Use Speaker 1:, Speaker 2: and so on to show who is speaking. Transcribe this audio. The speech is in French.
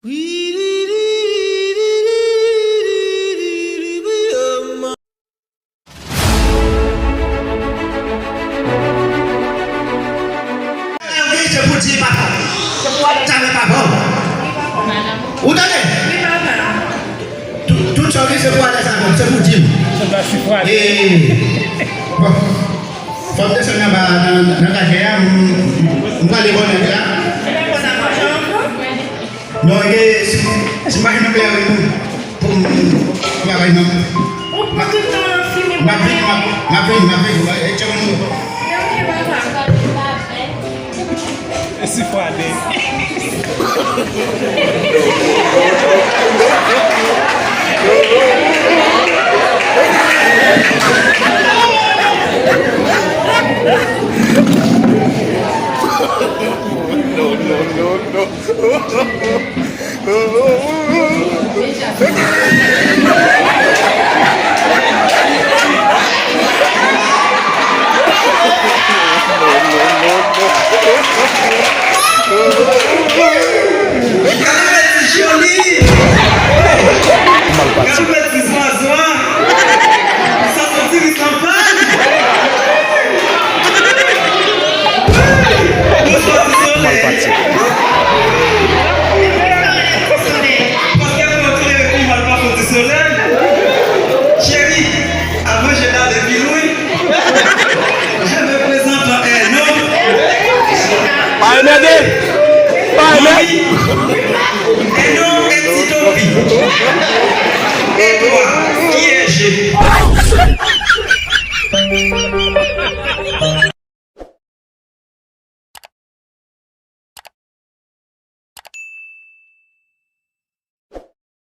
Speaker 1: Udah deh. Tu cari sebuah ada sama sebut gym.
Speaker 2: Sebelah sifat.
Speaker 1: Foundation ba na kaya mbali bona ya. No ye sembahin na kaya itu. Bagay no. Mapin eh coba dulu.
Speaker 2: Sifat deh.
Speaker 3: No.